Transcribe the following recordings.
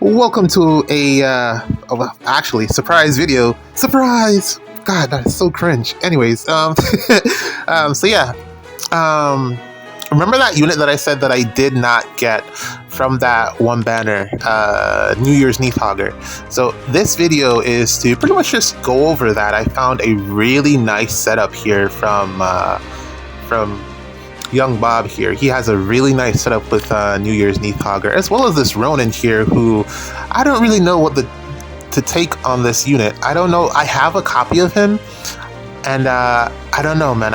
Welcome to a actually surprise video. Surprise! God, that is so cringe. Anyways, so yeah, remember that unit that I said that I did not get from that one banner, New Year's Neathogger. So this video is to pretty much just go over that. I found a really nice setup here from Young Bob here. He has a really nice setup with New Year's Neathogger, as well as this Ronin here, who I don't really know what to take on this unit. I don't know. I have a copy of him, and I don't know, man.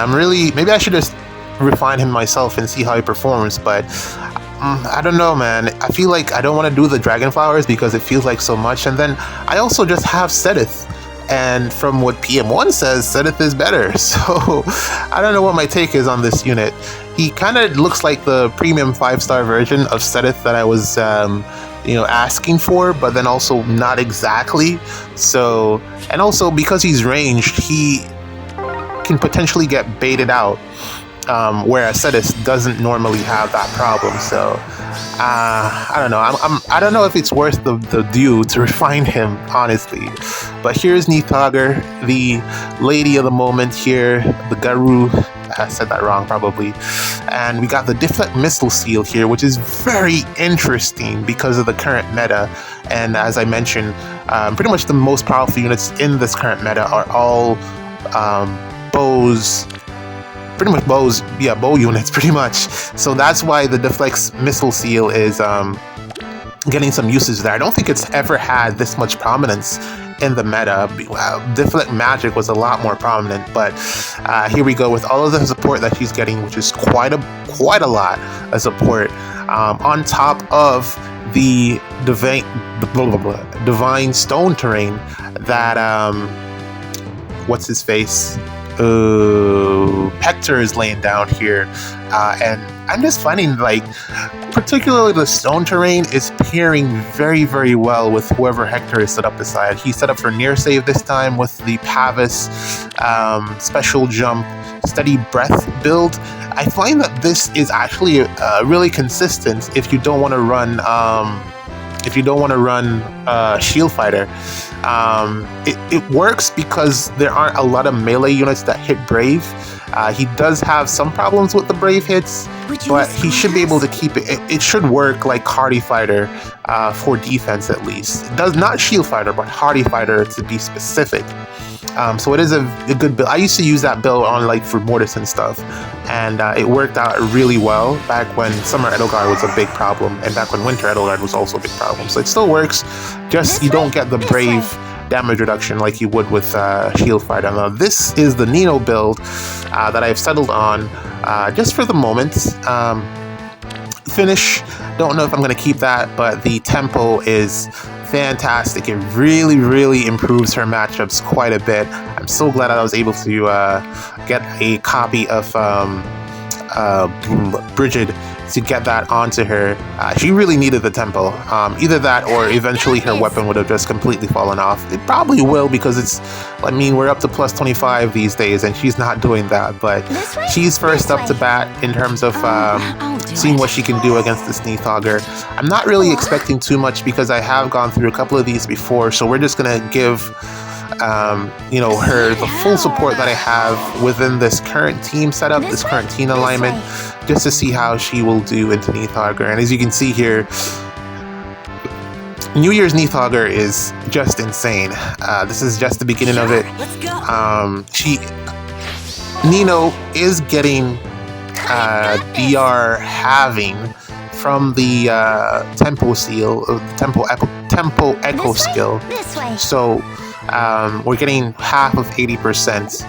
Maybe I should just refine him myself and see how he performs, but I don't know, man. I feel like I don't want to do the Dragon Flowers because it feels like so much, and then I also just have Sedith. And from what PM1 says, Sedith is better. So I don't know what my take is on this unit. He kind of looks like the premium 5-star version of Sedith that I was, asking for, but then also not exactly. So, and also because he's ranged, he can potentially get baited out, whereas Sedith doesn't normally have that problem. So I don't know. I don't know if it's worth the due to refine him, honestly. But here's Neathogger, the lady of the moment here, the Garu. I said that wrong, probably. And we got the Deflect Missile Seal here, which is very interesting because of the current meta. And as I mentioned, pretty much the most powerful units in this current meta are all bows. Pretty much bows, yeah, bow units, pretty much. So that's why the Deflect's Missile Seal is getting some usage there. I don't think it's ever had this much prominence in the meta. Deflect Magic was a lot more prominent, but here we go with all of the support that she's getting, which is quite a lot of support. On top of the divine stone terrain that what's his face? Hector is laying down here, and I'm just finding like particularly the stone terrain is pairing very, very well with whoever Hector is set up beside. He's set up for near save this time with the Pavis special jump steady breath build. I find that this is actually really consistent if you don't want to run Shield Fighter. It works because there aren't a lot of melee units that hit Brave. He does have some problems with the Brave hits, but he should be able to keep it. It should work like Hardy Fighter for defense at least. It does not Shield Fighter, but Hardy Fighter to be specific. So it is a good build. I used to use that build on like for Mortis and stuff, and it worked out really well back when Summer Edelgard was a big problem, and back when Winter Edelgard was also a big problem. So it still works, just you don't get the Brave damage reduction like you would with Shield Fighter. Now this is the Nino build that I've settled on just for the moment. Finish, don't know if I'm going to keep that, but the tempo is fantastic. It really, really improves her matchups quite a bit. I'm so glad I was able to get a copy of Bridget to get that onto her. She really needed the tempo. Either that or eventually her weapon would have just completely fallen off. It probably will because we're up to plus 25 these days and she's not doing that, but she's first up to bat in terms of seeing what she can do against this Neathogger. I'm not really expecting too much because I have gone through a couple of these before, so we're just gonna give her the full support that I have within this current team setup, this current team alignment, just to see how she will do into Neathogger. And as you can see here, New Year's Neathogger is just insane. This is just the beginning of it. Nino is getting DR halving from the Tempo Seal, Tempo Echo skill. So we're getting half of 80%.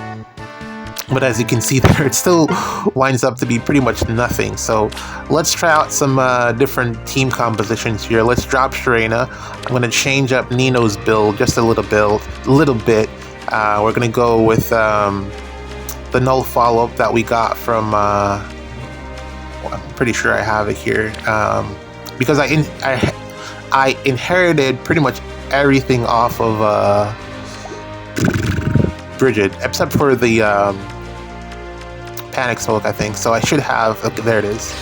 But as you can see there, it still winds up to be pretty much nothing. So let's try out some different team compositions here. Let's drop Sharena. I'm going to change up Nino's build just a little bit. We're going to go with the null follow-up that we got from I'm pretty sure I have it here, because I inherited pretty much everything off of Bridget except for the Panic Smoke, I think. So I should have, okay, there it is.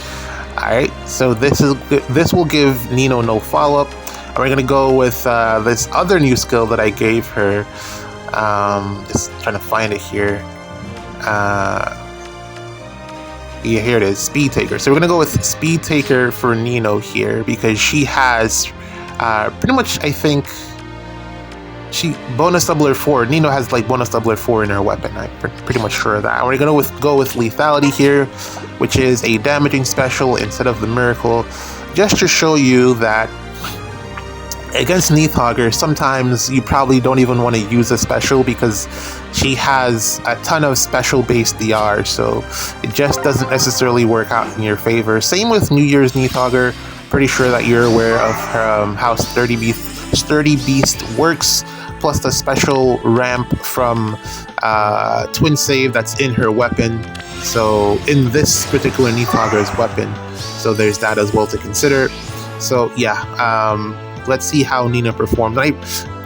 Alright, so this will give Nino no follow-up. And we're gonna go with this other new skill that I gave her. Just trying to find it here. Yeah, here it is, Speed Taker. So we're gonna go with Speed Taker for Nino here because she has pretty much, I think, she bonus doubler 4. Nino has like bonus doubler 4 in her weapon. I'm pretty much sure of that. And we're gonna go with Lethality here, which is a damaging special instead of the Miracle, just to show you that against Neathhogger, sometimes you probably don't even want to use a special because she has a ton of special-based DR, so it just doesn't necessarily work out in your favor. Same with New Year's Neathhogger. Pretty sure that you're aware of how Sturdy Beast works, plus the special ramp from Twin Save that's in her weapon. So in this particular Neathhogger's weapon, so there's that as well to consider. So yeah. Let's see how Nino performs.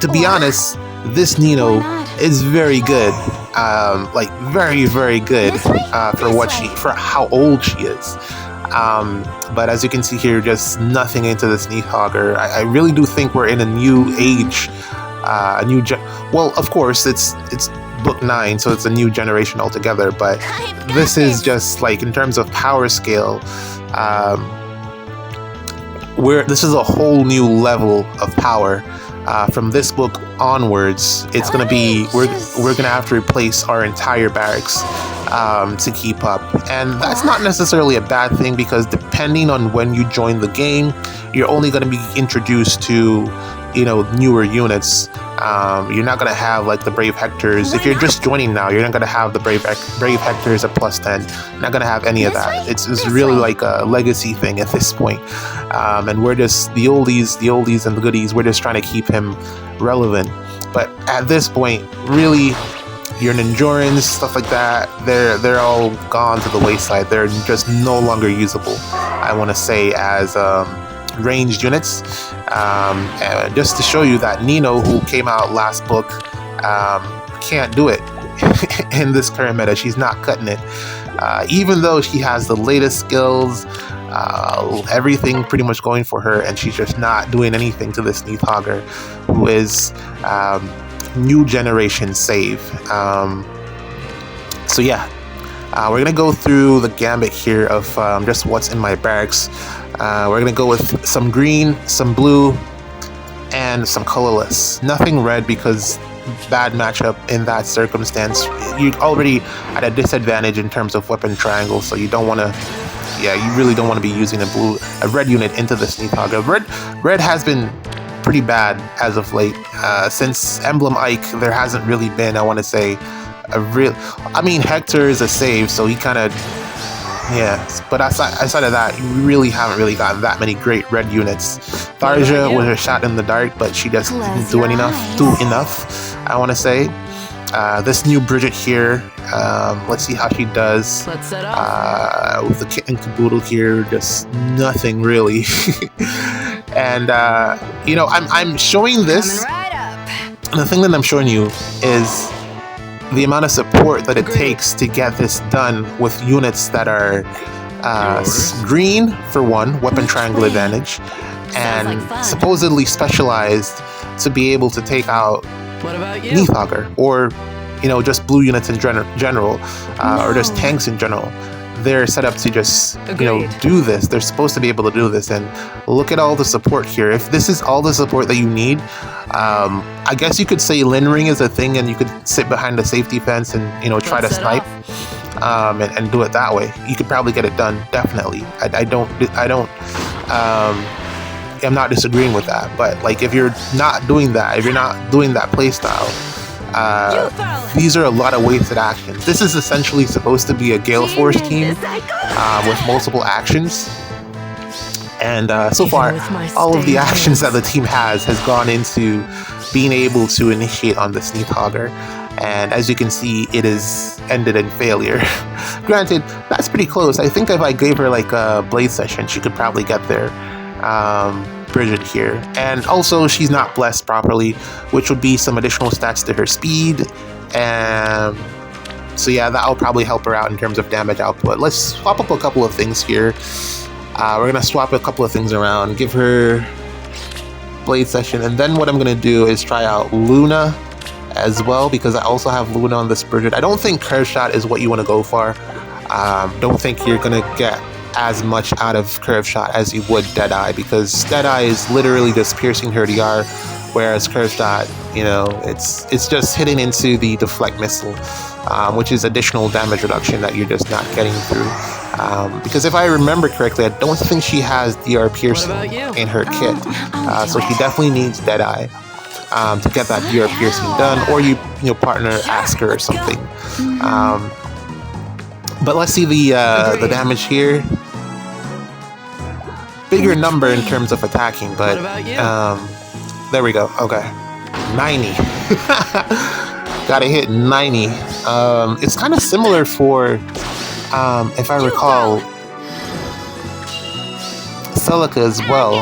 To be honest, this Nino is very good. Like very, very good for how old she is. But as you can see here, just nothing into this Neathhogger. I really do think we're in a new age, well, of course, it's book 9, so it's a new generation altogether. But this is just like in terms of power scale. This is a whole new level of power. From this book onwards, it's gonna be we're gonna have to replace our entire barracks to keep up, and that's not necessarily a bad thing because depending on when you join the game, you're only gonna be introduced to newer units. You're not gonna have like the Brave Hectors. If you're just joining now, you're not gonna have the Brave Hectors at +10. You're not gonna have any of that. It's really like a legacy thing at this point. And we're just the oldies and the goodies. We're just trying to keep him relevant. But at this point, really, your endurance, stuff like that, they're all gone to the wayside. They're just no longer usable, I want to say, as ranged units. And just to show you that Nino, who came out last book, can't do it in this current meta. She's not cutting it. Even though she has the latest skills, everything pretty much going for her, and she's just not doing anything to this Neathhogger, who is new generation save. So yeah, we're gonna go through the gambit here of just what's in my barracks. We're gonna go with some green, some blue, and some colorless. Nothing red because bad matchup in that circumstance. You're already at a disadvantage in terms of weapon triangle, so you don't want to. Yeah, you really don't want to be using a red unit into this Neathhogger. Red has been pretty bad as of late. Since Emblem Ike, there hasn't really been, I want to say, a real. I mean, Hector is a save, so he kind of. Yeah, but outside of that, you really haven't really gotten that many great red units. Tharja was a shot in the dark, but she just didn't do enough, I want to say. This new Bridget here, let's see how she does. Let's set up. With the kit and caboodle here, just nothing really. And I'm showing this. And the thing that I'm showing you is the amount of support that it takes to get this done with units that are green for one, weapon triangle advantage, and supposedly specialized to be able to take out Neathhogger, or just blue units in general, or just tanks in general. They're set up to just do this. They're supposed to be able to do this, and look at all the support here. If this is all the support that you need, I guess you could say Lin Ring is a thing, and you could sit behind the safety fence and try to snipe, and do it that way. You could probably get it done, definitely. I'm not disagreeing with that, but like if you're not doing that, play style, these are a lot of wasted actions. This is essentially supposed to be a Gale Force team with multiple actions, and so far all of the actions that the team has gone into being able to initiate on this Neathhogger, and as you can see, it is ended in failure. Granted, that's pretty close. I think if I gave her like a Blade Session, she could probably get there. Bridget here, and also she's not blessed properly, which would be some additional stats to her speed, and so yeah, that'll probably help her out in terms of damage output. Let's swap up a couple of things here. We're gonna swap a couple of things around, give her Blade session, and then what I'm gonna do is try out Luna as well, because I also have Luna on this Bridget. I don't think Curve Shot is what you want to go for. Don't think you're gonna get as much out of Curve Shot as you would Deadeye, because Deadeye is literally just piercing her DR, whereas Curve Shot, you know, it's just hitting into the deflect missile, which is additional damage reduction that you're just not getting through. Because if I remember correctly, I don't think she has DR piercing in her kit, so she definitely needs Deadeye to get that DR piercing done, or you partner Asker or something. But let's see the damage here. Bigger number in terms of attacking, but there we go. Okay, 90. Gotta hit 90. It's kind of similar for, if I recall, Celica as well.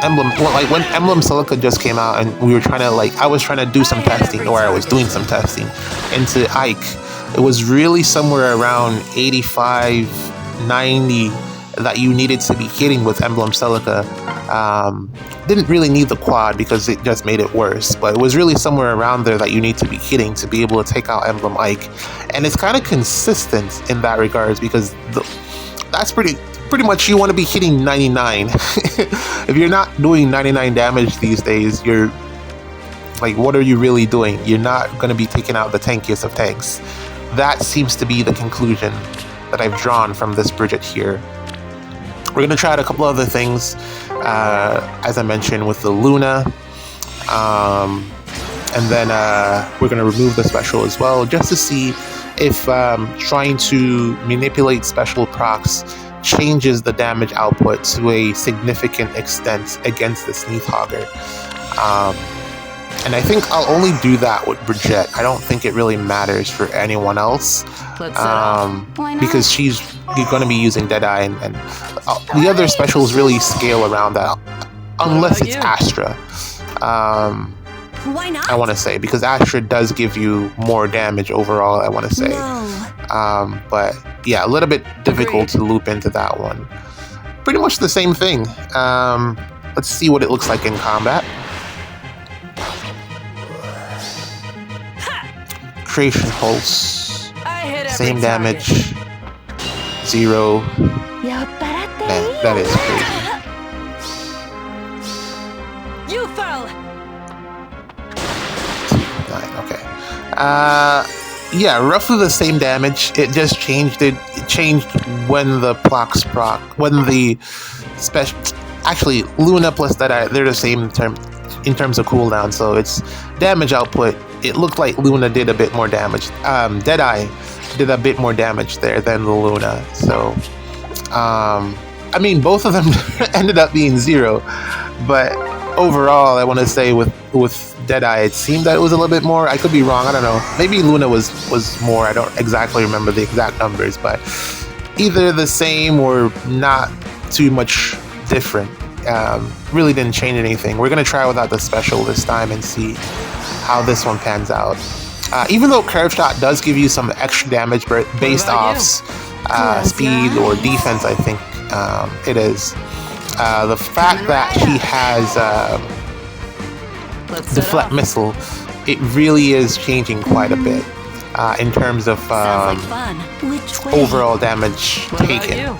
Emblem, well, like when Emblem Celica just came out, and we were trying to, like, I was trying to do some testing, or I was doing some testing into Ike. It was really somewhere around 85, 90 that you needed to be hitting with Emblem Celica. Didn't really need the quad because it just made it worse, but it was really somewhere around there that you need to be hitting to be able to take out Emblem Ike. And it's kind of consistent in that regards, because that's pretty much, you want to be hitting 99. If you're not doing 99 damage these days, you're like, what are you really doing? You're not going to be taking out the tankiest of tanks. That seems to be the conclusion that I've drawn from this Bridget here. We're going to try out a couple other things, as I mentioned, with the Luna. And then we're going to remove the special as well, just to see if trying to manipulate special procs changes the damage output to a significant extent against this Neathhogger. And I think I'll only do that with Bridget. I don't think it really matters for anyone else, because you're going to be using Deadeye, and the other specials really scale around that, unless it's Astra. Why not? I want to say, because Astra does give you more damage overall, I want to say. But yeah, a little bit difficult to loop into that one. Pretty much the same thing. Let's see what it looks like in combat. Creation Pulse. Same damage. 0. Man, that is crazy. You fell. 9, okay. Yeah, roughly the same damage. It just changed it. It changed when the procs proc. When the special. Actually, Luna plus Deadeye, they're the same in terms of cooldown. So it's damage output. It looked like Luna did a bit more damage. Deadeye did a bit more damage there than the Luna. So, I mean, both of them ended up being 0. But overall, I want to say with Deadeye, it seemed that it was a little bit more. I could be wrong. I don't know. Maybe Luna was more. I don't exactly remember the exact numbers, but either the same or not too much different. Really didn't change anything. We're gonna try without the special this time and see how this one pans out. Even though Curve Shot does give you some extra damage based off speed or defense, I think it is. The fact that she has deflect missile, it really is changing quite a bit in terms of overall damage taken.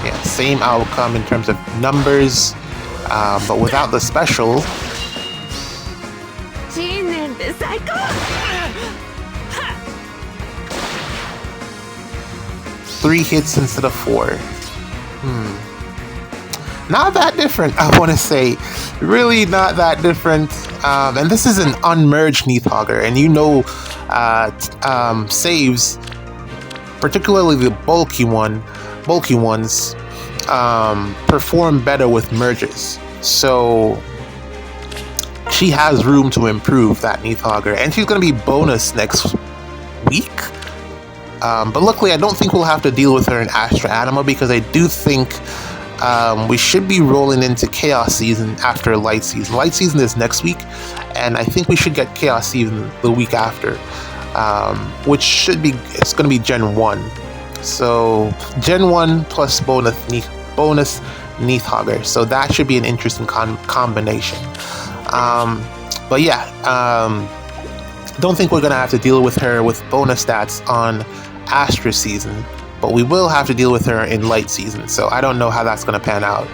Yeah, same outcome in terms of numbers, but without the special. 3 hits instead of 4. Not that different, I want to say. Really not that different. And this is an unmerged Neathhogger, and you know, saves, particularly the bulky ones, perform better with merges. So she has room to improve, that Neathhogger, and she's going to be bonus next week. But luckily, I don't think we'll have to deal with her in Astra Anima, because I do think we should be rolling into Chaos Season after Light Season. Light Season is next week, and I think we should get Chaos Season the week after, which should be, it's going to be Gen 1. So Gen 1 plus bonus Neathhogger. So that should be an interesting combination. But yeah, don't think we're gonna have to deal with her with bonus stats on Astra season, but we will have to deal with her in Light season. So I don't know how that's gonna pan out.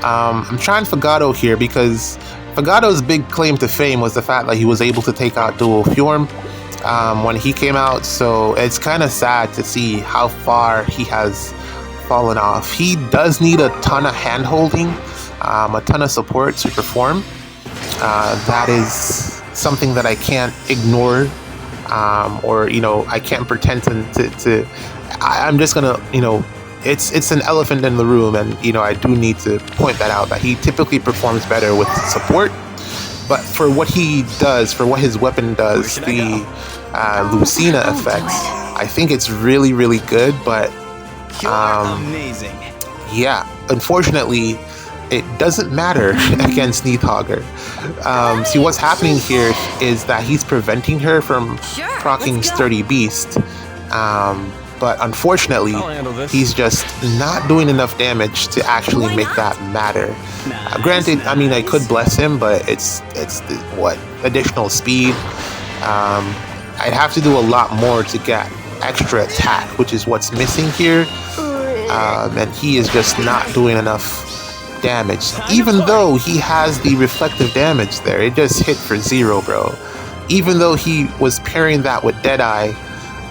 I'm trying Fado here because Fagado's big claim to fame was the fact that he was able to take out Dual Fjorm when he came out. So it's kind of sad to see how far he has fallen off. He does need a ton of hand-holding, a ton of support to perform. That is something that I can't ignore, or I can't pretend to I'm just gonna it's an elephant in the room, and I do need to point that out, that he typically performs better with support. But for what he does, for what his weapon does, the Lucina effects, I think it's really, really good. But amazing. Yeah, unfortunately, it doesn't matter against Neathhogger. See, what's happening here is that he's preventing her from proccing Sturdy Beast. But unfortunately, he's just not doing enough damage to actually make that matter. Granted, I mean, I could bless him, but it's what, additional speed. I'd have to do a lot more to get extra attack, which is what's missing here. And he is just not doing enough damage. Even though he has the reflective damage there, it just hit for 0, bro. Even though he was pairing that with Deadeye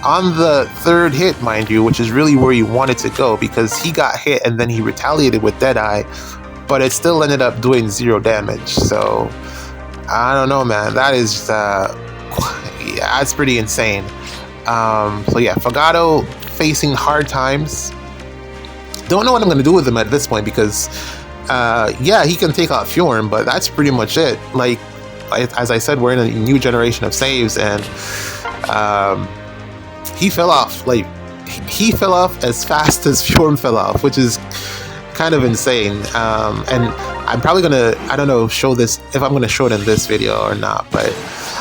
on the 3rd hit, mind you, which is really where you wanted to go, because he got hit and then he retaliated with Deadeye, but it still ended up doing 0 damage. So I don't know, man. That is that's pretty insane. So yeah, Fagado facing hard times. Don't know what I'm gonna do with him at this point, because yeah, he can take out Fjorm, but that's pretty much it. Like as I said, we're in a new generation of saves, and he fell off. Like, he fell off as fast as Fjorm fell off, which is kind of insane. And I'm probably gonna, I don't know, show this, if I'm gonna show it in this video or not, but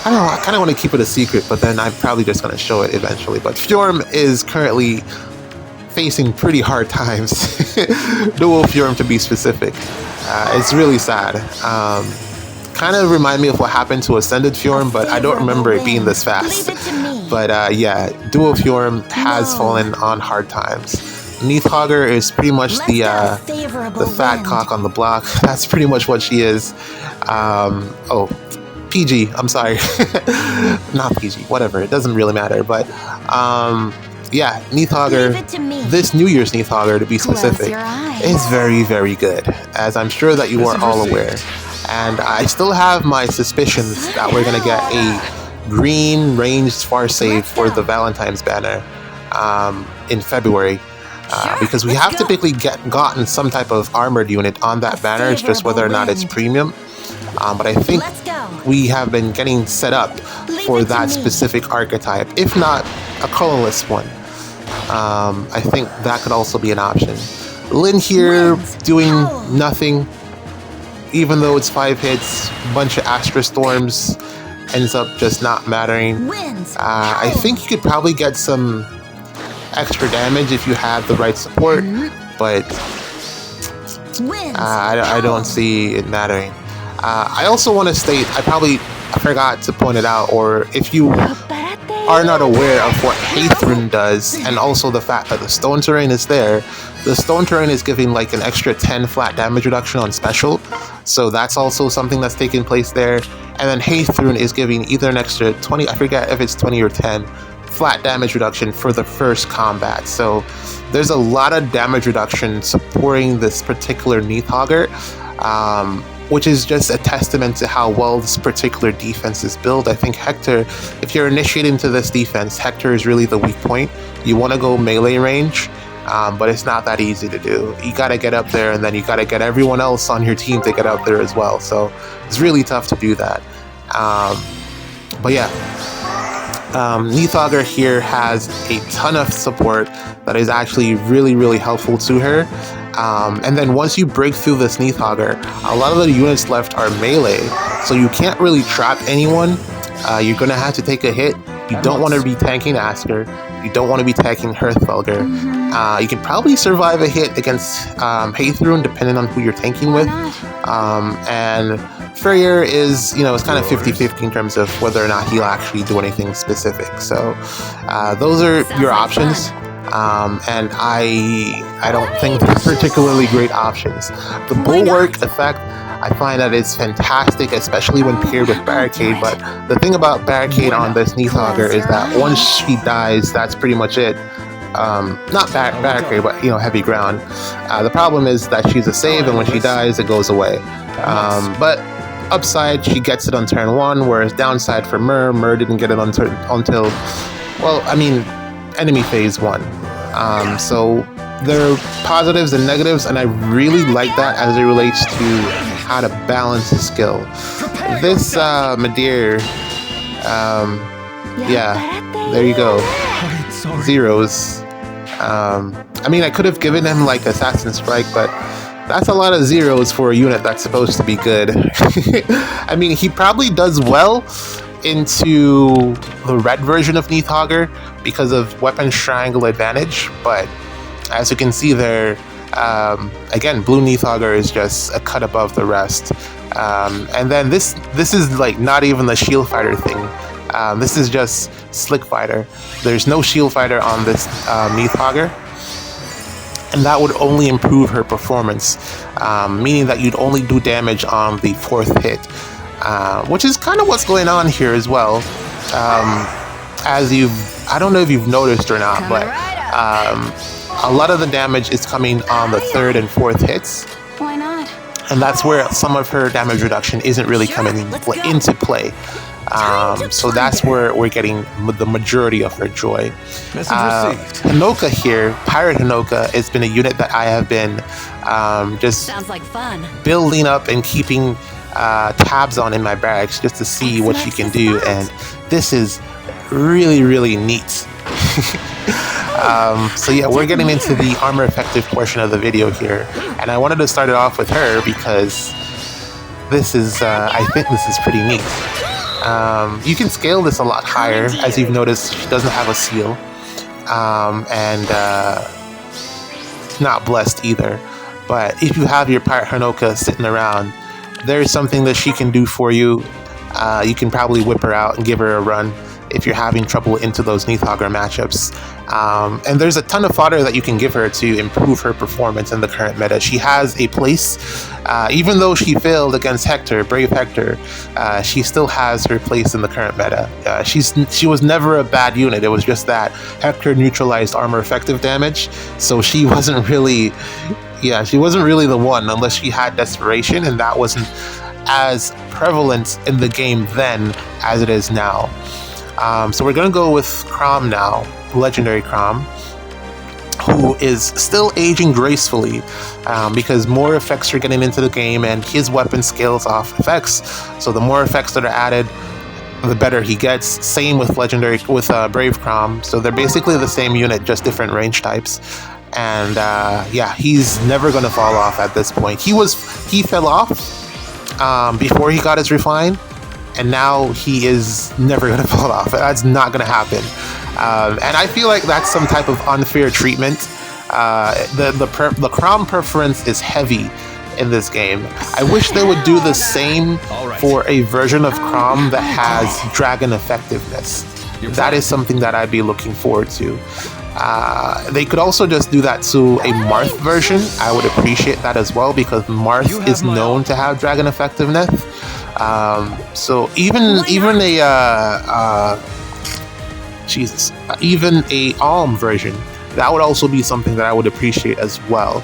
I don't know, I kind of want to keep it a secret, but then I'm probably just gonna show it eventually. But Fjorm is currently facing pretty hard times. Dual Fjorm, to be specific. It's really sad. Kind of remind me of what happened to Ascended Fjorm, but I don't remember it being this fast. But yeah, Dual Fjorm has fallen on hard times. Neathhogger is pretty much the fat cock on the block. That's pretty much what she is. Oh, PG, I'm sorry. Not PG, whatever, it doesn't really matter. But yeah, Neathhogger, this New Year's Neathhogger to be specific, is very, very good, as I'm sure that you are all aware. And I still have my suspicions that we're going to get a green ranged far save for the Valentine's banner in February. Because we have typically gotten some type of armored unit on that banner. It's just whether or not it's premium. But I think we have been getting set up for that specific archetype, if not a colorless one. I think that could also be an option. Lin here doing nothing. Even though it's 5 hits, bunch of Astra Storms, ends up just not mattering. I think you could probably get some extra damage if you have the right support, but I don't see it mattering. I also want to state, I forgot to point it out, or if you are not aware of what Haithrun does, and also the fact that the stone terrain is there, the stone terrain is giving like an extra 10 flat damage reduction on special, so that's also something that's taking place there. And then Haithrun is giving either an extra 20, I forget if it's 20 or 10 flat damage reduction for the first combat. So there's a lot of damage reduction supporting this particular Neathhogger, which is just a testament to how well this particular defense is built. I think Hector, if you're initiating to this defense, Hector is really the weak point. You want to go melee range, but it's not that easy to do. You got to get up there, and then you got to get everyone else on your team to get up there as well. So it's really tough to do that. But yeah, Neathhogger here has a ton of support that is actually really, really helpful to her. And then once you break through this Neathhogger, a lot of the units left are melee, so you can't really trap anyone. You're gonna have to take a hit. You don't want to be tanking Asker. You don't want to be tagging Hearthfelger. You can probably survive a hit against Haythrun depending on who you're tanking with. And Furrier is, it's kind of 50-50 in terms of whether or not he'll actually do anything specific. So those are your options. And I don't think they're particularly great options. The Bulwark effect, I find that it's fantastic, especially when paired with Barricade, but the thing about Barricade on this Neathauger is that once she dies, that's pretty much it. Not Barricade, but, Heavy Ground. The problem is that she's a save, and when she dies, it goes away. But upside, she gets it on turn 1, whereas downside for Mer didn't get it until, enemy phase 1. So there are positives and negatives, and I really like that as it relates to how to balance the skill. This Madeir, there you go. Zeros. I could have given him like Assassin Strike, but that's a lot of zeros for a unit that's supposed to be good. He probably does well into the red version of Neathauger because of weapon triangle advantage, but as you can see there, again, blue Neathauger is just a cut above the rest. And then this is like not even the shield fighter thing. This is just slick fighter. There's no shield fighter on this Neathauger, and that would only improve her performance, meaning that you'd only do damage on the 4th hit, which is kind of what's going on here as well. I don't know if you've noticed or not, but a lot of the damage is coming on the 3rd and 4th hits. Why not? And that's where some of her damage reduction isn't really coming into play. So that's where we're getting the majority of her joy. Hinoka here, Pirate Hinoka, has been a unit that I have been just sounds like fun. Building up and keeping tabs on in my barracks just to see what she can do. And this is really, really neat. So yeah, we're getting into the armor effective portion of the video here, and I wanted to start it off with her because this is, I think this is pretty neat. You can scale this a lot higher, as you've noticed. She doesn't have a seal, and not blessed either. But if you have your Pirate Hinoka sitting around, there's something that she can do for you. You can probably whip her out and give her a run if you're having trouble into those Neathauger matchups. And there's a ton of fodder that you can give her to improve her performance in the current meta. She has a place, even though she failed against Hector, Brave Hector, she still has her place in the current meta. She was never a bad unit. It was just that Hector neutralized armor effective damage, so she wasn't really the one unless she had Desperation, and that wasn't as prevalent in the game then as it is now. So we're going to go with Chrom now, Legendary Chrom, who is still aging gracefully because more effects are getting into the game and his weapon scales off effects. So the more effects that are added, the better he gets. Same with Brave Chrom. So they're basically the same unit, just different range types. And he's never going to fall off at this point. He fell off before he got his refine, and now he is never going to fall off. That's not going to happen. And I feel like that's some type of unfair treatment. The Chrom preference is heavy in this game. I wish they would do the same for a version of Chrom that has dragon effectiveness. That is something that I'd be looking forward to. They could also just do that to a Marth version. I would appreciate that as well, because Marth is known to have dragon effectiveness. So even a Alm version, that would also be something that I would appreciate as well.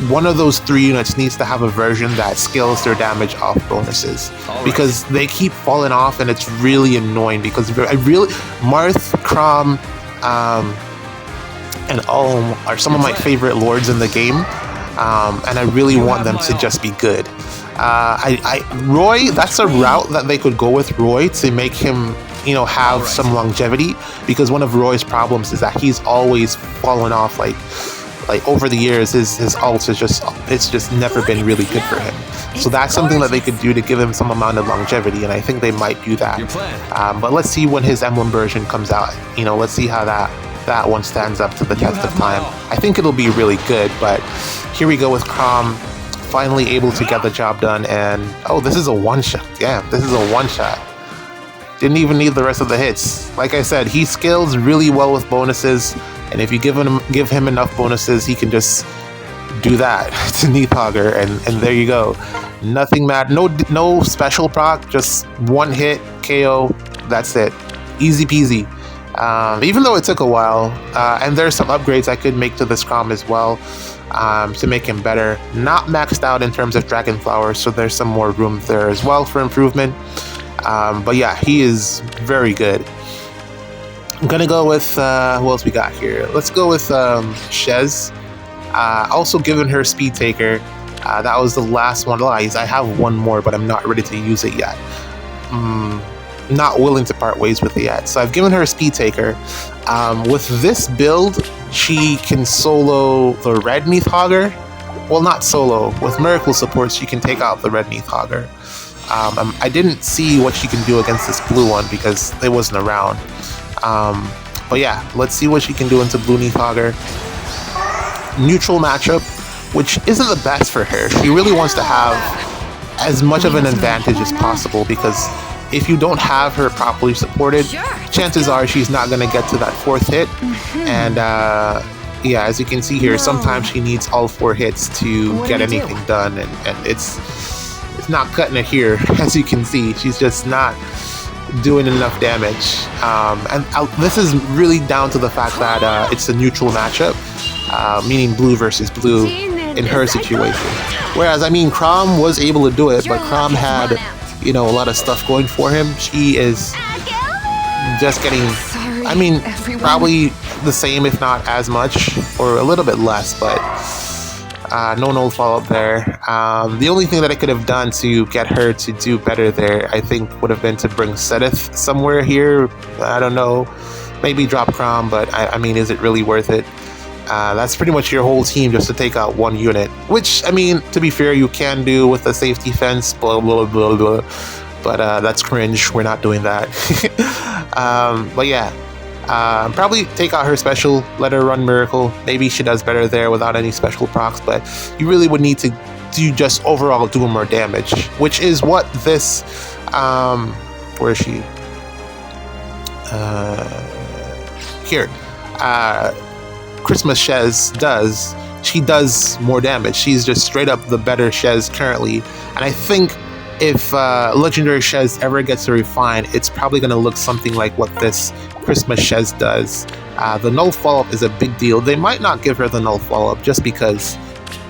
One of those 3 units needs to have a version that scales their damage off bonuses, because they keep falling off, and it's really annoying. Because Marth, Chrom, and Alm are some of my favorite lords in the game, and I really want them to just be good. Roy, that's a route that they could go with Roy to make him, have some longevity, because one of Roy's problems is that he's always falling off like like over the years, his ult is it's just never been really good for him. So that's something that they could do to give him some amount of longevity, and I think they might do that. But let's see when his emblem version comes out. You know, let's see how that one stands up to the test of time. I think it'll be really good, but here we go with Chrom, finally able to get the job done. And oh, this is a one-shot. Damn, this is a one-shot. Didn't even need the rest of the hits. Like I said, he scales really well with bonuses, and if you give him enough bonuses, he can just do that to Neathogger, and there you go. Nothing mad, no special proc, just one hit KO. That's it, easy peasy. Even though it took a while, and there's some upgrades I could make to this Chrom as well to make him better. Not maxed out in terms of Dragon Flower, so there's some more room there as well for improvement. But yeah, he is very good. I'm gonna go with who else we got here? Let's go with Shez. Also given her Speed Taker. That was the last one. Lies, I have one more, but I'm not ready to use it yet. Not willing to part ways with it yet. So I've given her a Speed Taker. With this build, she can solo the red Neathogger. Well, not solo. With Miracle support, she can take out the red Neathogger. I didn't see what she can do against this blue one because it wasn't around. But yeah, let's see what she can do into blue Neathogger. Neutral matchup, which isn't the best for her. She really wants to have as much of an advantage as possible, because if you don't have her properly supported, chances are she's not going to get to that 4th hit. And yeah, as you can see here, sometimes she needs all 4 hits to get anything done, and it's not cutting it here. As you can see, she's just not doing enough damage. And this is really down to the fact that it's a neutral matchup, meaning blue versus blue in her situation. Whereas, I mean, Chrom was able to do it, but Chrom had, you know, a lot of stuff going for him. She is just getting, I mean, probably the same, if not as much, or a little bit less, but no follow-up there. The only thing that I could have done to get her to do better there, I think, would have been to bring Sedith somewhere here. I don't know, maybe drop Chrom, but I mean, is it really worth it? That's pretty much your whole team just to take out one unit, which, I mean, to be fair, you can do with a safety fence, blah, blah, blah, blah, but that's cringe. We're not doing that. But yeah, probably take out her special, let her run Miracle. Maybe she does better there without any special procs, but you really would need to just overall do more damage, which is what this, where is she? Here. Christmas Shez does. She does more damage. She's just straight up the better Shez currently, and I think if Legendary Shez ever gets to refine, it's probably going to look something like what this Christmas Shez does. The null follow-up is a big deal. They might not give her the null follow-up just because,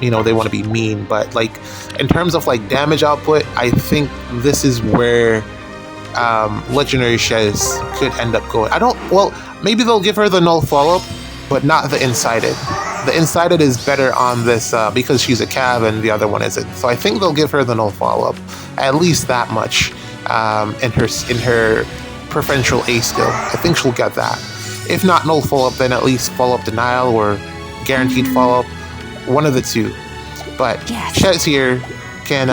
you know, they want to be mean, but like in terms of like damage output, I think this is where Legendary Shez could end up going. Well, maybe they'll give her the null follow-up, but not the Insided. The Insided is better on this because she's a Cav and the other one isn't. So I think they'll give her the null follow-up, at least that much in her preferential A skill. I think she'll get that. If not null follow-up, then at least follow-up denial or guaranteed follow-up, one of the two. But Shez here can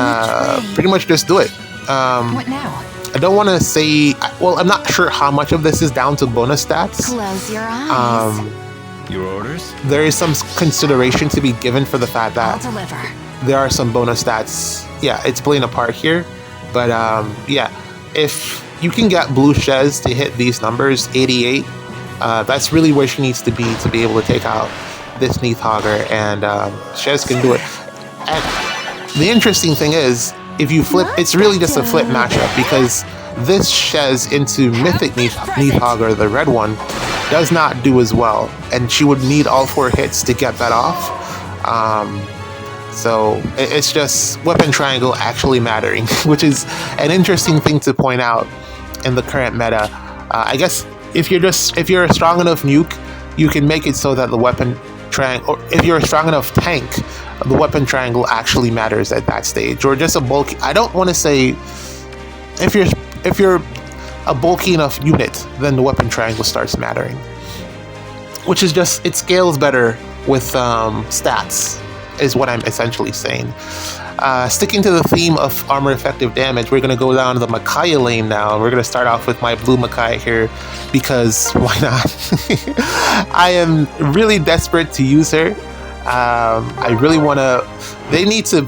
pretty much just do it. What now? I don't want to say, well, I'm not sure how much of this is down to bonus stats. Close your eyes. Your orders? There is some consideration to be given for the fact that I'll deliver. there are some bonus stats. Yeah, it's playing a part here. But yeah, if you can get Blue Shez to hit these numbers, 88, that's really where she needs to be able to take out this Neathogger, and Shez can do it. And the interesting thing is, if you flip, it's really just a flip matchup, because this Shez into Mythic Neathogger, the red one, does not do as well, and she would need all 4 hits to get that off. So it's just weapon triangle actually mattering, which is an interesting thing to point out in the current meta. I guess if you're a strong enough nuke, you can make it so that the weapon triangle, or if you're a strong enough tank, the weapon triangle actually matters at that stage, or just a bulky. I don't want to say if you're a bulky enough unit, then the weapon triangle starts mattering, which is just, it scales better stats, is what I'm essentially saying. Sticking to the theme of armor effective damage, we're going to go down to the Micaiah lane now. And we're going to start off with my blue Micaiah here, because why not? I am really desperate to use her. I really want to... They need to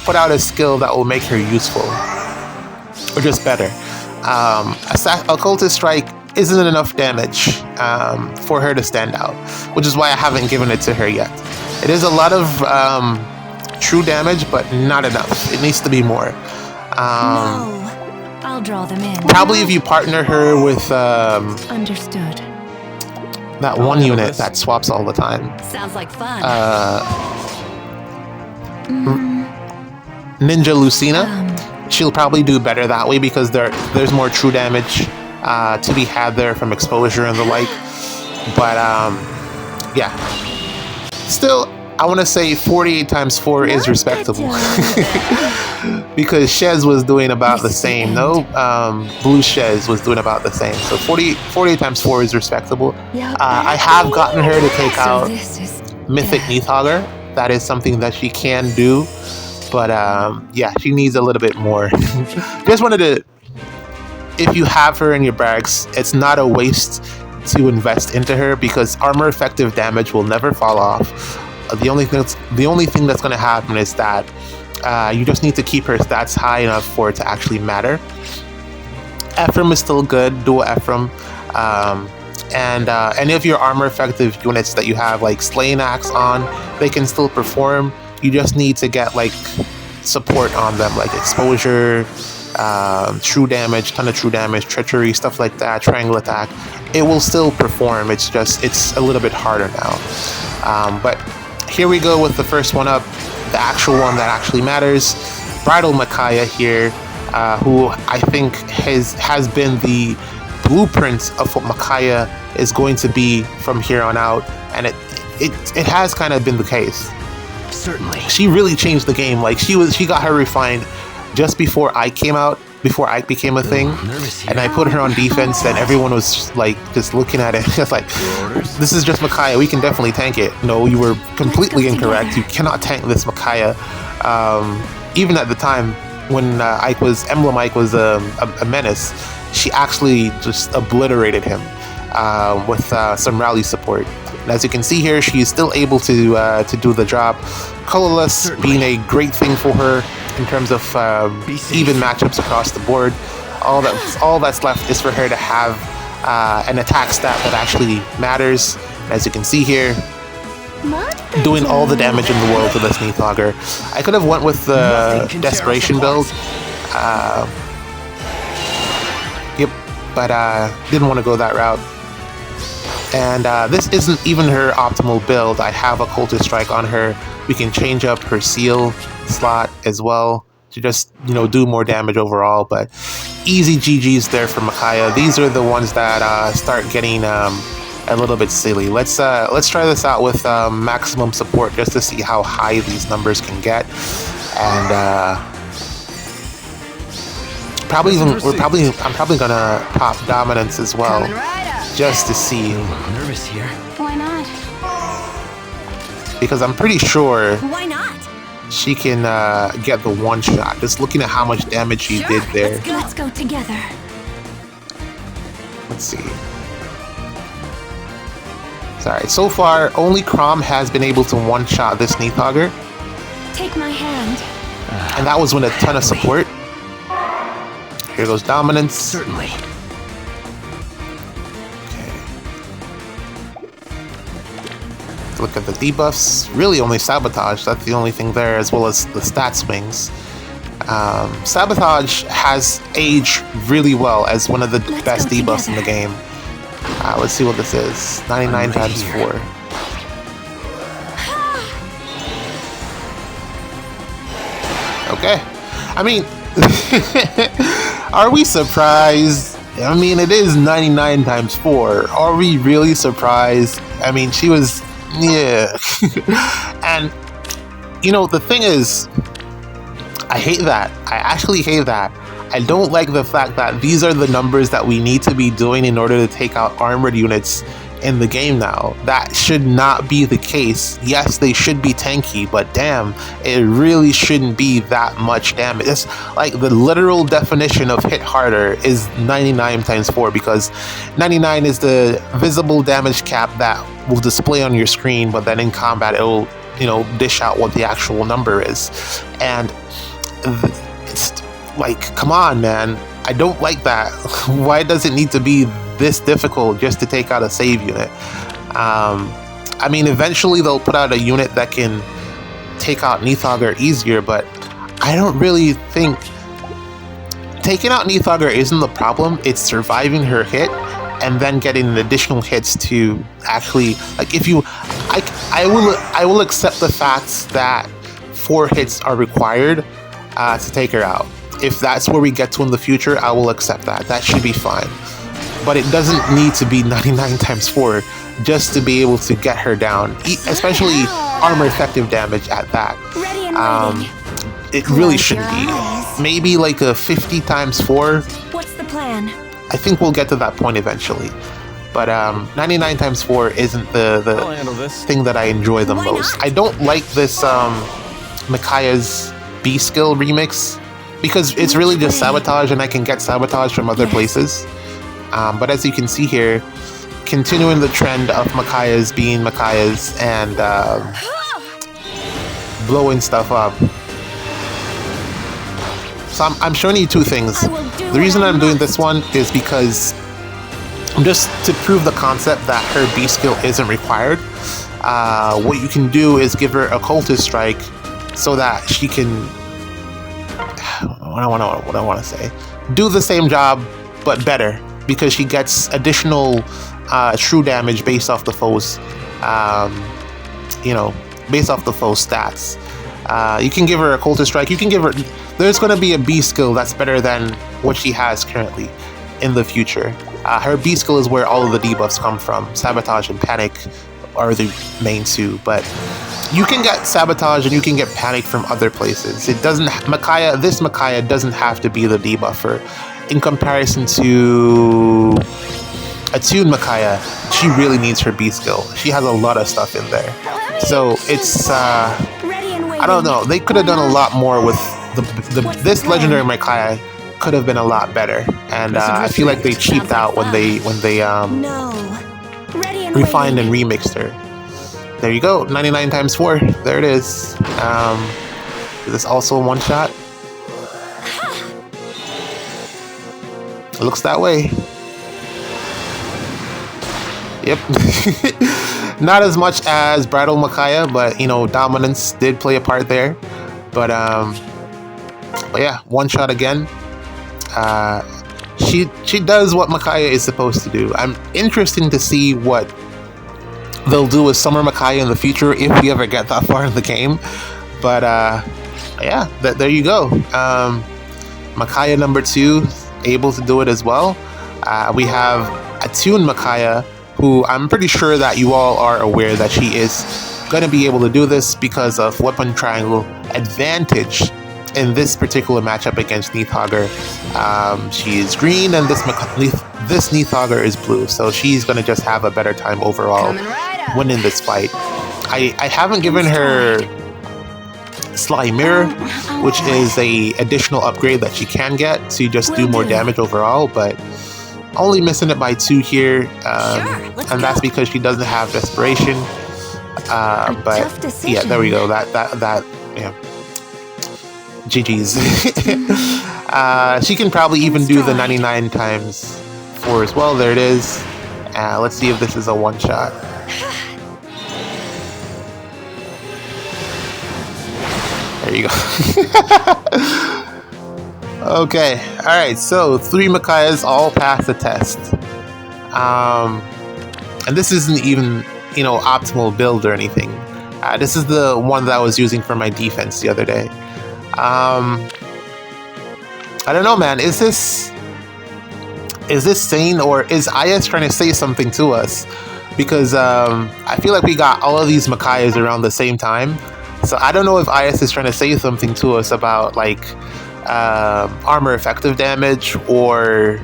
put out a skill that will make her useful, or just better. Occultist Strike isn't enough damage for her to stand out, which is why I haven't given it to her yet. It is a lot of true damage, but not enough. It needs to be more. No, I'll draw them in. Probably if you partner her with Understood. that one unit that swaps all the time. Sounds like fun. Ninja Lucina. She'll probably do better that way, because there's more true damage to be had there from exposure and the like. But yeah. Still, I want to say 48 times 4 is respectable. Because Shez was doing about the same. No, Blue Shez was doing about the same. So 48 times 4 is respectable. I have gotten her to take out Mythic Neathauger. That is something that she can do. But yeah, she needs a little bit more. Just wanted to... If you have her in your barracks, it's not a waste to invest into her, because armor effective damage will never fall off. The only thing that's going to happen is that you just need to keep her stats high enough for it to actually matter. Ephraim is still good, dual Ephraim, and any of your armor effective units that you have, like Slaying Axe on, they can still perform. You just need to get like support on them, like exposure, true damage, ton of true damage, treachery, stuff like that, triangle attack. It will still perform. It's a little bit harder now. But here we go with the first one up, the actual one that actually matters. Bridal Micaiah here, who I think has been the blueprint of what Micaiah is going to be from here on out, and it has kind of been the case. Certainly. She really changed the game. Like she got her refined just before I came out, before I became a thing, and I put her on defense, and everyone was like just looking at it, just like, this is just Micaiah, we can definitely tank it. No, you were completely incorrect. You cannot tank this Micaiah. Even at the time when Emblem Ike was a menace, she actually just obliterated him with some rally support. And as you can see here, she is still able to do the job. Colorless being a great thing for her in terms of even matchups across the board. All that's left is for her to have an attack stat that actually matters. And as you can see here, doing all the damage in the world to this Neathauger. I could have went with the Desperation build. Yep, but didn't want to go that route. And this isn't even her optimal build. I have a Occultist Strike on her. We can change up her seal slot as well to just, do more damage overall. But easy GGs there for Micaiah. These are the ones that start getting a little bit silly. Let's try this out with maximum support just to see how high these numbers can get. And I'm probably gonna pop dominance as well, just to see. I'm nervous here. Why not? Because I'm pretty sure Why not? she can get the one shot. Just looking at how much damage she did there. Let's go together. Let's see. Sorry, so far only Crom has been able to one-shot this Neathauger, Take my hand. and that was with a ton of support. Here goes dominance. Certainly. Look at the debuffs. Really only Sabotage. That's the only thing there, as well as the stat swings. Sabotage has aged really well as one of the best debuffs in the game. Let's see what this is. 99 times 4. Okay. I mean, are we surprised? I mean, it is 99 times 4. Are we really surprised? I mean, she was... Yeah. And, the thing is, I hate that. I actually hate that. I don't like the fact that these are the numbers that we need to be doing in order to take out armored units in the game now. That should not be the case. Yes, they should be tanky, but damn, it really shouldn't be that much damage. It's like the literal definition of hit harder is 99 times 4, because 99 is the visible damage cap that will display on your screen, but then in combat it'll, you know, dish out what the actual number is. And it's like, come on, man. I don't like that. Why does it need to be this difficult just to take out a save unit? I mean, eventually they'll put out a unit that can take out Neathauger easier, but I don't really think taking out Neathauger isn't the problem. It's surviving her hit and then getting additional hits to actually, like, if you, I will accept the fact that 4 hits are required to take her out. If that's where we get to in the future, I will accept that. That should be fine. But it doesn't need to be 99 times 4 just to be able to get her down, especially armor effective damage at that. It really shouldn't be. Maybe like a 50 times 4. What's the plan? I think we'll get to that point eventually. But 99 times 4 isn't the thing that I enjoy the most. I don't like this Micaiah's B skill remix, because it's really just sabotage, and I can get sabotage from other places. But as you can see here, continuing the trend of Micaiah's being Micaiah's and blowing stuff up. So I'm showing you 2 things. The reason I'm doing this one is because just to prove the concept that her B skill isn't required. What you can do is give her a cultist strike so that she can, what I want to say, do the same job but better, because she gets additional true damage based off the foe's, based off the foe's stats. You can give her a cultist strike. You can give her. There's going to be a B skill that's better than what she has currently in the future. Her B skill is where all of the debuffs come from. Sabotage and panic are the main 2, but you can get sabotage and you can get panic from other places. It doesn't. This Micaiah doesn't have to be the debuffer. In comparison to attuned Micaiah, she really needs her B skill. She has a lot of stuff in there. So it's, I don't know. They could have done a lot more with this legendary Micaiah. Could have been a lot better, and I feel like they cheaped out when they refined and remixed her. There you go, 99 times 4. There it is. Is this also a one shot? It looks that way. Yep. Not as much as Bridal Micaiah, but you know, dominance did play a part there. But yeah, one shot again. She does what Micaiah is supposed to do. I'm interested to see what they'll do with Summer Micaiah in the future if we ever get that far in the game. But yeah, there you go. Micaiah number 2 able to do it as well. We have attuned Micaiah, who I'm pretty sure that you all are aware that she is going to be able to do this because of weapon triangle advantage in this particular matchup against Neathauger. She is green and this Neathauger is blue, so she's going to just have a better time overall winning this fight. I haven't given her Sly Mirror, which is a additional upgrade that she can get to just do more damage overall, but only missing it by 2 here, and that's because she doesn't have Desperation. But yeah, there we go. That yeah. GG's. She can probably even do the 99 times 4 as well. There it is. Let's see if this is a one shot. There you go. Okay, alright, so 3 Micaiahs all passed the test. And this isn't even, you know, optimal build or anything. This is the one that I was using for my defense the other day. I don't know, man. Is this sane, or is IS trying to say something to us? Because I feel like we got all of these Micaiahs around the same time. So I don't know if IS is trying to say something to us about like armor effective damage, or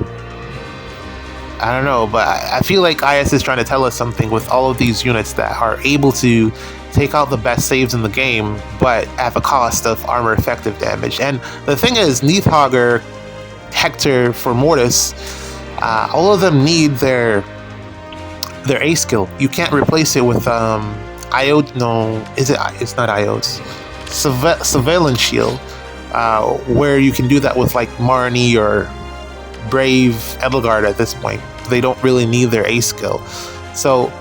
I don't know, but I feel like IS is trying to tell us something with all of these units that are able to take out the best saves in the game, but at the cost of armor effective damage. And the thing is, Neathhogger, Hector, for Mortis, all of them need their A skill. You can't replace it with IO. No, is it? It's not IOs. Surveillance shield, where you can do that with like Marnie or Brave Edelgard at this point. They don't really need their A skill. So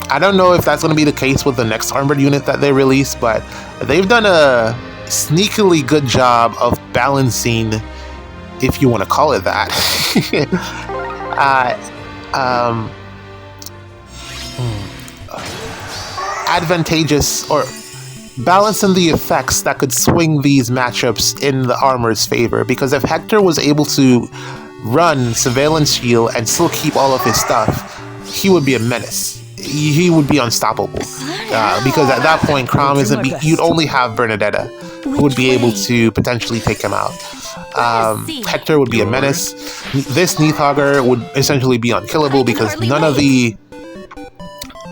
I don't know if that's going to be the case with the next armored unit that they release, but they've done a sneakily good job of balancing, if you want to call it that, advantageous or balancing the effects that could swing these matchups in the armor's favor. Because if Hector was able to run Surveillance Shield and still keep all of his stuff, he would be a menace. He would be unstoppable. Because at that point, Crom isn't. You'd only have Bernadetta, who would be able to potentially take him out. Hector would be a menace. This Neathhogger would essentially be unkillable because none of the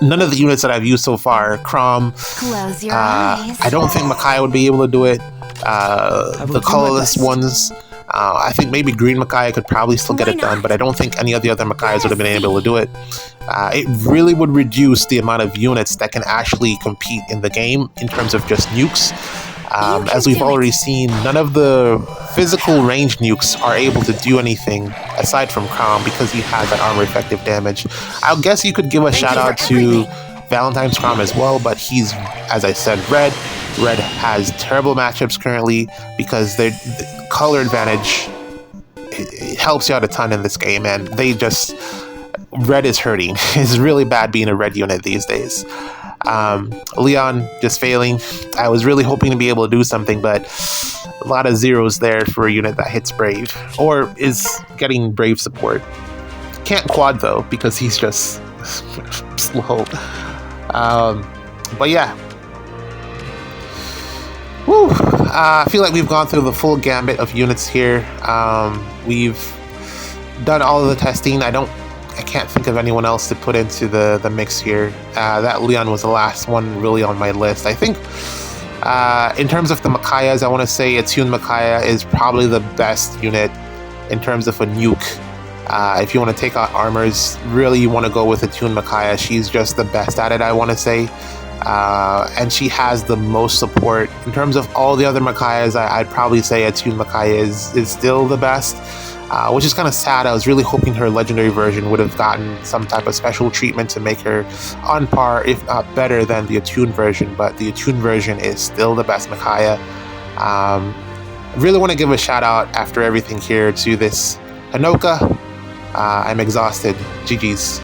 units that I've used so far, Crom, I don't think Micaiah would be able to do it. The colorless ones, I think maybe Green Micaiah could probably still get it done, but I don't think any of the other Micaiahs would have been able to do it. It really would reduce the amount of units that can actually compete in the game in terms of just nukes. As we've already seen, none of the physical range nukes are able to do anything aside from Crom because he has that armor effective damage. I guess you could give a shout out to Valentine's Crom as well, but he's, as I said, red. Red has terrible matchups currently because the color advantage it helps you out a ton in this game, and they just... Red is hurting. It's really bad being a red unit these days. Leon just failing. I was really hoping to be able to do something, but a lot of zeros there for a unit that hits Brave or is getting Brave support. Can't quad though because he's just slow. But yeah. Woo. I feel like we've gone through the full gambit of units here. We've done all of the testing. I can't think of anyone else to put into the mix here. That Leon was the last one really on my list. I think in terms of the Micaiahs, I want to say Attune Micaiah is probably the best unit in terms of a nuke. If you want to take out armors, really you want to go with Attune Micaiah. She's just the best at it, I want to say. And she has the most support. In terms of all the other Micaiahs, I'd probably say Attune Micaiah is still the best. Which is kind of sad. I was really hoping her legendary version would have gotten some type of special treatment to make her on par, if not better, than the attuned version. But the attuned version is still the best Micaiah. I really want to give a shout out after everything here to this Hanoka. I'm exhausted. GG's.